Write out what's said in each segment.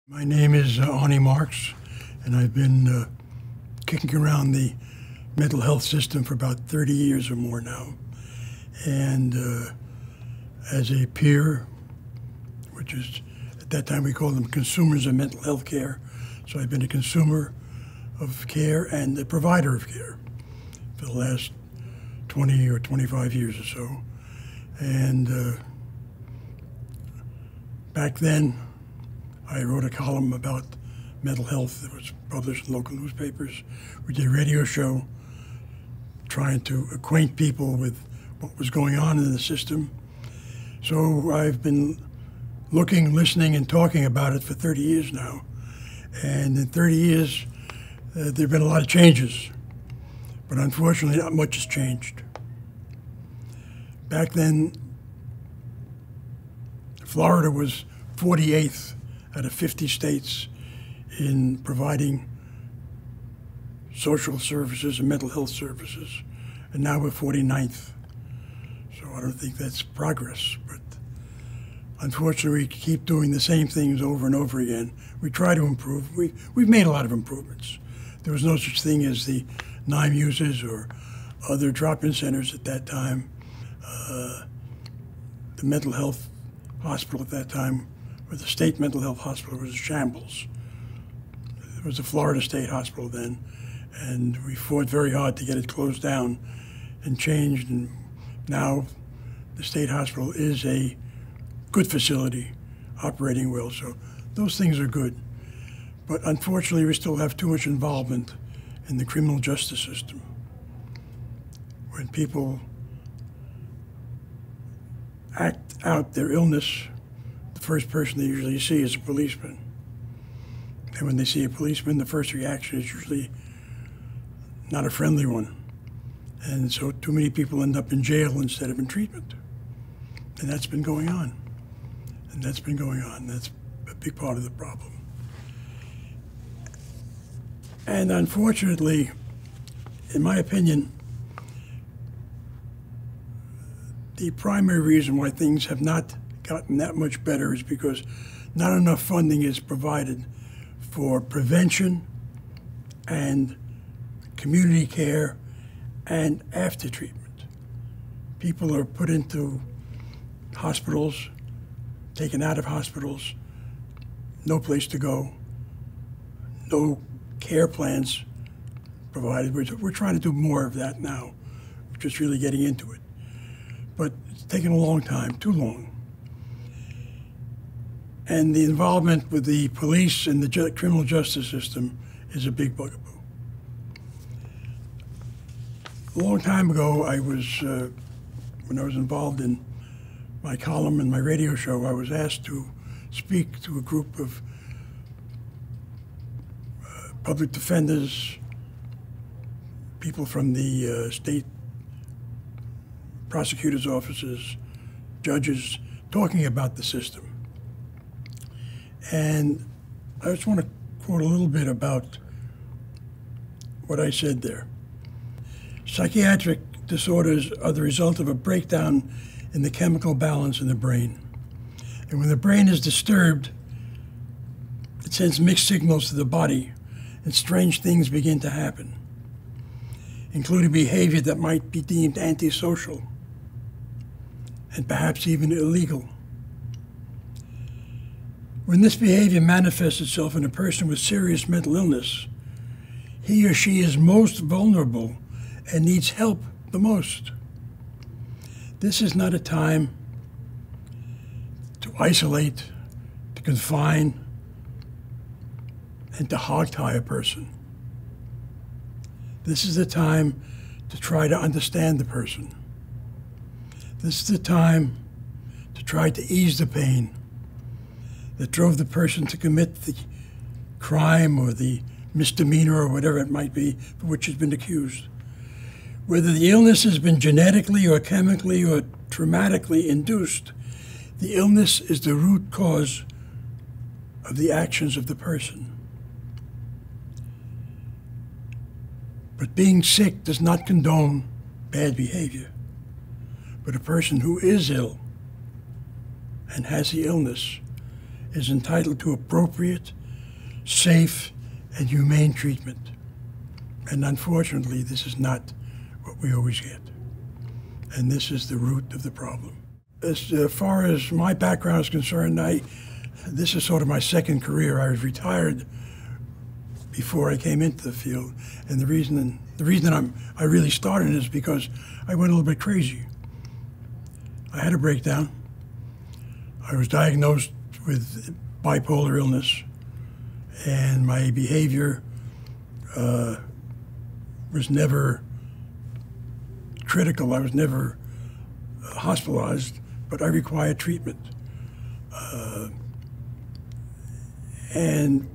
My name is Arnie Marks, and I've been kicking around the mental health system for about 30 years or more now. And as a peer, which is, at that time we called them consumers of mental health care. So I've been a consumer of care and a provider of care for the last 20 or 25 years or so. And back then, I wrote a column about mental health that was published in local newspapers. We did a radio show trying to acquaint people with what was going on in the system. So I've been looking, listening, and talking about it for 30 years now. And in 30 years, there have been a lot of changes. But unfortunately, not much has changed. Back then, Florida was 48th out of 50 states in providing social services and mental health services. And now we're 49th. So I don't think that's progress, but unfortunately we keep doing the same things over and over again. We try to improve. We've made a lot of improvements. There was no such thing as the NIME users or other drop-in centers at that time. The mental health hospital at that time, or the state mental health hospital, was a shambles. It was a Florida State Hospital then, and we fought very hard to get it closed down and changed, and now the state hospital is a good facility, operating well, so those things are good. But unfortunately, we still have too much involvement in the criminal justice system. When people act out their illness, the first person they usually see is a policeman. And when they see a policeman, the first reaction is usually not a friendly one. And so too many people end up in jail instead of in treatment. And that's been going on. And that's been going on. That's a big part of the problem. And unfortunately, in my opinion, the primary reason why things have not gotten that much better is because not enough funding is provided for prevention and community care and after treatment. People are put into hospitals, taken out of hospitals, no place to go, no care plans provided. We're trying to do more of that now. We're just really getting into it. But it's taken a long time, too long. And the involvement with the police and the criminal justice system is a big bugaboo. A long time ago, when I was involved in my column and my radio show, I was asked to speak to a group of public defenders, people from the state prosecutors' offices, judges, talking about the system. And I just want to quote a little bit about what I said there. Psychiatric disorders are the result of a breakdown in the chemical balance in the brain. And when the brain is disturbed, it sends mixed signals to the body, and strange things begin to happen, including behavior that might be deemed antisocial and perhaps even illegal. When this behavior manifests itself in a person with serious mental illness, he or she is most vulnerable and needs help the most. This is not a time to isolate, to confine, and to hogtie a person. This is the time to try to understand the person. This is the time to try to ease the pain that drove the person to commit the crime or the misdemeanor or whatever it might be for which he's been accused. Whether the illness has been genetically or chemically or traumatically induced, the illness is the root cause of the actions of the person. But being sick does not condone bad behavior. But a person who is ill and has the illness is entitled to appropriate safe, and humane treatment. And unfortunately, this is not what we always get. And this is the root of the problem. As far as my background is concerned, this is sort of my second career. I was retired before I came into the field, and the reason I really started is because I went a little bit crazy. I had a breakdown. I was diagnosed with bipolar illness, and my behavior was never critical. I was never hospitalized, but I required treatment. And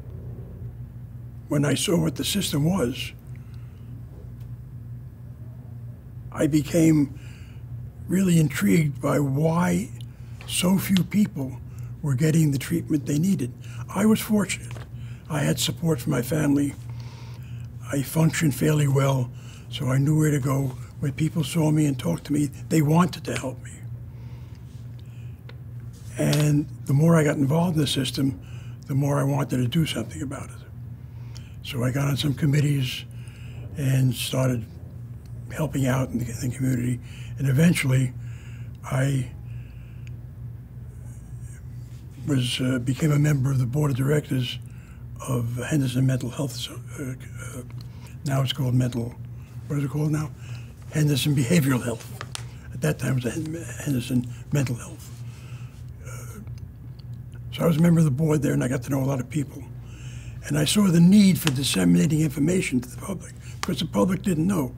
when I saw what the system was, I became really intrigued by why so few people were getting the treatment they needed. I was fortunate. I had support from my family. I functioned fairly well, so I knew where to go. When people saw me and talked to me, they wanted to help me. And the more I got involved in the system, the more I wanted to do something about it. So I got on some committees and started helping out in the community. And eventually, I became a member of the board of directors of Henderson Mental Health. Now it's called what is it called now? Henderson Behavioral Health. At that time, it was Henderson Mental Health. So I was a member of the board there, and I got to know a lot of people. And I saw the need for disseminating information to the public, because the public didn't know.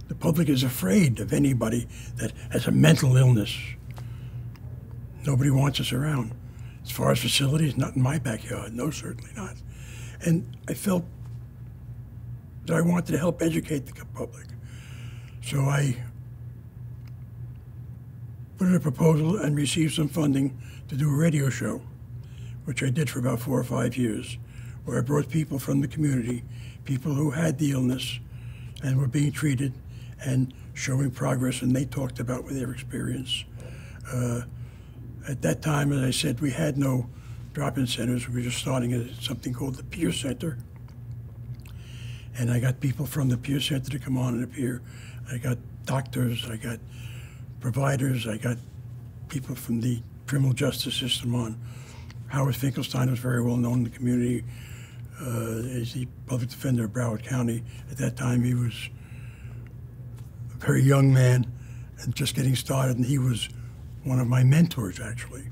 The public is afraid of anybody that has a mental illness. Nobody wants us around. As far as facilities, not in my backyard. No, certainly not. And I felt that I wanted to help educate the public. So I put in a proposal and received some funding to do a radio show, which I did for about 4 or 5 years, where I brought people from the community, people who had the illness and were being treated and showing progress, and they talked about their experience. At that time, as I said, we had no drop-in centers. We were just starting at something called the Peer Center. And I got people from the Peer Center to come on and appear. I got doctors, I got providers, I got people from the criminal justice system on. Howard Finkelstein was very well known in the community as the public defender of Broward County. At that time, he was a very young man and just getting started, and he was one of my mentors, actually.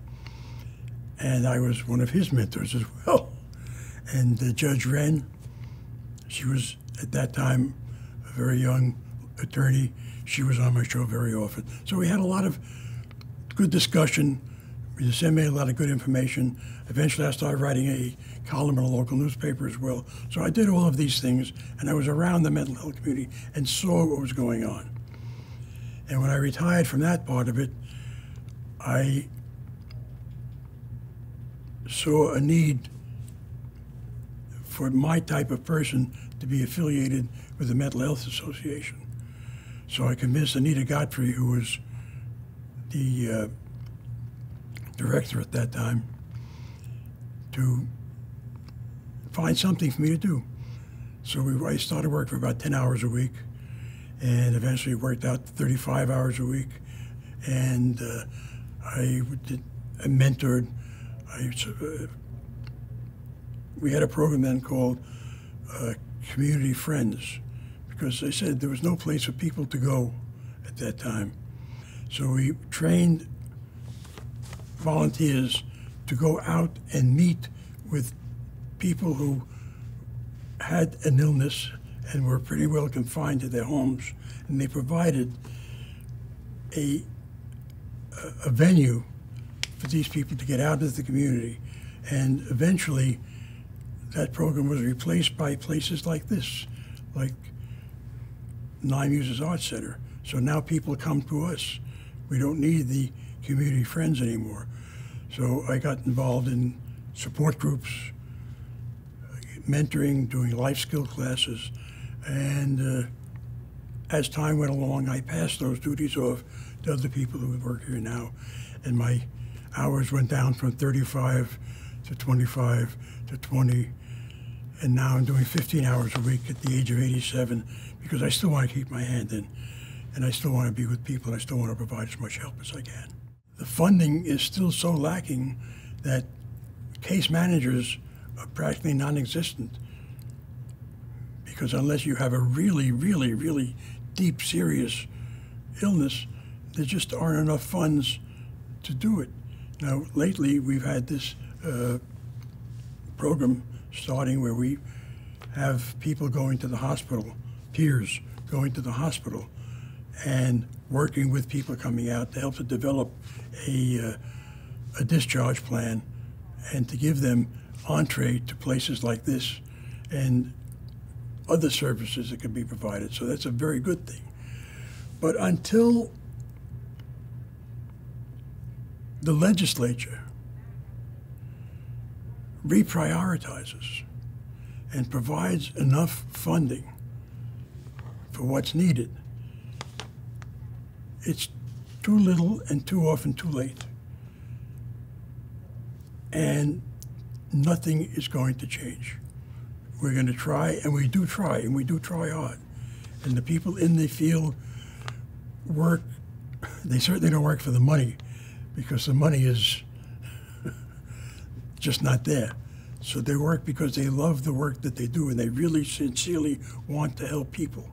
And I was one of his mentors as well. And Judge Wren, she was, at that time, a very young attorney. She was on my show very often. So we had a lot of good discussion. We disseminated a lot of good information. Eventually, I started writing a column in a local newspaper as well. So I did all of these things, and I was around the mental health community and saw what was going on. And when I retired from that part of it, I saw a need for my type of person to be affiliated with the Mental Health Association. So I convinced Anita Godfrey, who was the director at that time, to find something for me to do. So I started work for about 10 hours a week, and eventually worked out 35 hours a week. And I mentored. We had a program then called Community Friends, because they said there was no place for people to go at that time. So we trained volunteers to go out and meet with people who had an illness and were pretty well confined to their homes, and they provided a venue for these people to get out into the community. And eventually, that program was replaced by places like this, like Nye Muses Arts Center. So now people come to us. We don't need the community friends anymore. So I got involved in support groups, mentoring, doing life skill classes, and as time went along, I passed those duties off to other people who work here now, and my hours went down from 35 to 25 to 20, and now I'm doing 15 hours a week at the age of 87 because I still want to keep my hand in, and I still want to be with people, and I still want to provide as much help as I can. The funding is still so lacking that case managers are practically non-existent, because unless you have a really, really, really deep, serious illness, there just aren't enough funds to do it. Now, lately, we've had this program starting where we have people going to the hospital, peers going to the hospital, and working with people coming out to help to develop a discharge plan and to give them entree to places like this and other services that can be provided. So that's a very good thing. But until the legislature reprioritizes and provides enough funding for what's needed, it's too little and too often too late. And nothing is going to change. We're going to try, and we do try, and we do try hard. And the people in the field work, they certainly don't work for the money, because the money is just not there. So they work because they love the work that they do, and they really sincerely want to help people.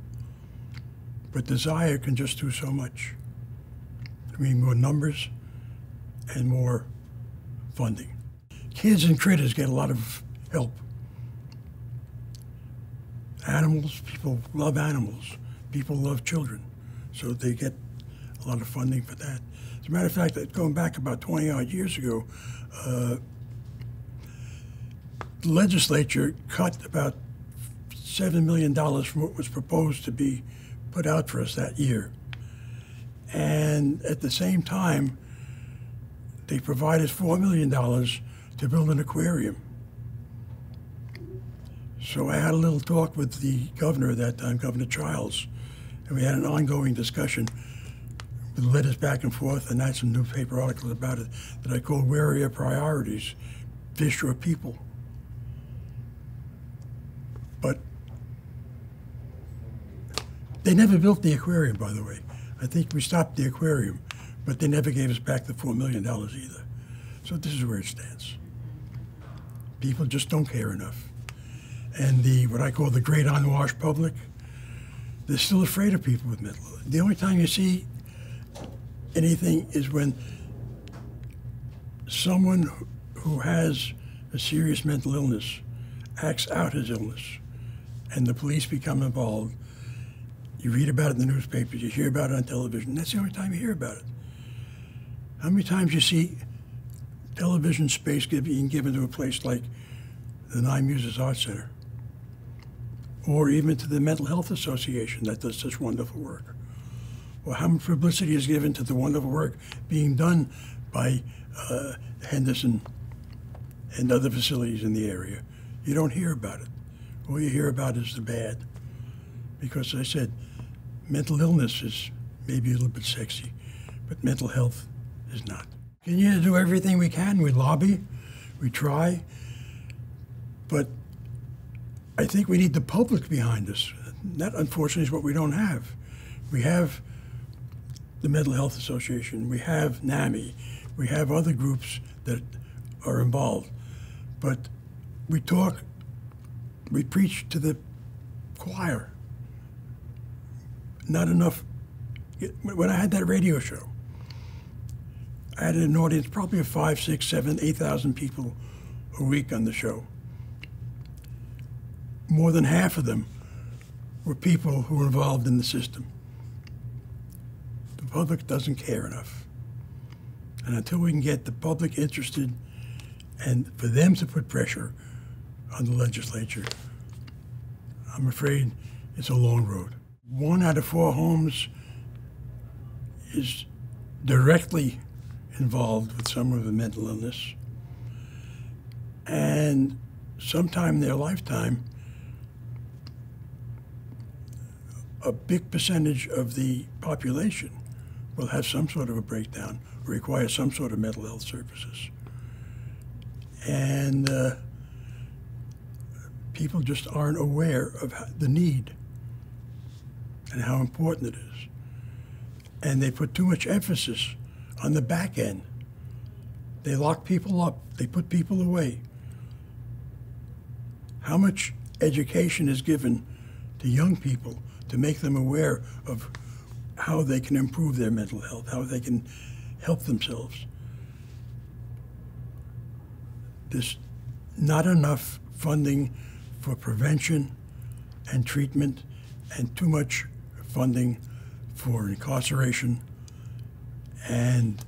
But desire can just do so much. I mean, more numbers and more funding. Kids and critters get a lot of help. Animals, people love animals. People love children. So they get a lot of funding for that. As a matter of fact, going back about 20-odd years ago, the legislature cut about $7 million from what was proposed to be put out for us that year. And at the same time, they provided $4 million to build an aquarium. So I had a little talk with the governor at that time, Governor Childs, and we had an ongoing discussion with letters back and forth, and I had some newspaper articles about it that I called "Where Are Your Priorities? Fish or People?" But they never built the aquarium, by the way. I think we stopped the aquarium, but they never gave us back the $4 million either. So this is where it stands. People just don't care enough. And what I call the great unwashed public, they're still afraid of people with mental illness. The only time you see anything is when someone who has a serious mental illness acts out his illness, and the police become involved. You read about it in the newspapers, you hear about it on television. That's the only time you hear about it. How many times you see television space being given to a place like the Nine Muses Art Center, or even to the Mental Health Association that does such wonderful work? Or how much publicity is given to the wonderful work being done by Henderson and other facilities in the area? You don't hear about it. All you hear about is the bad. Because as I said, mental illness is maybe a little bit sexy, but mental health is not. We continue to do everything we can. We lobby, we try, but I think we need the public behind us. That, unfortunately, is what we don't have. We have the Mental Health Association, we have NAMI, we have other groups that are involved, but we talk, we preach to the choir. Not enough. When I had that radio show, I had an audience probably of 5, 6, 7, 8,000 people a week on the show. More than half of them were people who were involved in the system. The public doesn't care enough. And until we can get the public interested and for them to put pressure on the legislature, I'm afraid it's a long road. 1 out of 4 homes is directly involved with someone with a mental illness. And sometime in their lifetime, a big percentage of the population will have some sort of a breakdown or require some sort of mental health services. And people just aren't aware of the need and how important it is. And they put too much emphasis on the back end. They lock people up. They put people away. How much education is given to young people to make them aware of how they can improve their mental health, how they can help themselves? There's not enough funding for prevention and treatment, and too much funding for incarceration and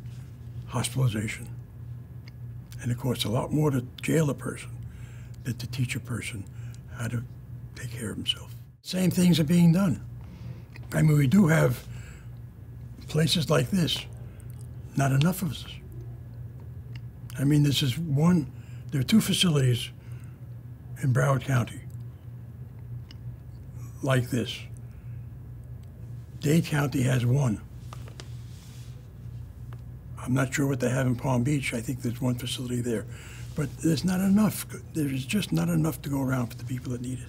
hospitalization. And it costs a lot more to jail a person than to teach a person how to take care of himself. Same things are being done. I mean, we do have places like this, not enough of us. I mean, there are two facilities in Broward County like this. Dade County has one. I'm not sure what they have in Palm Beach. I think there's one facility there. But there's not enough. There's just not enough to go around for the people that need it.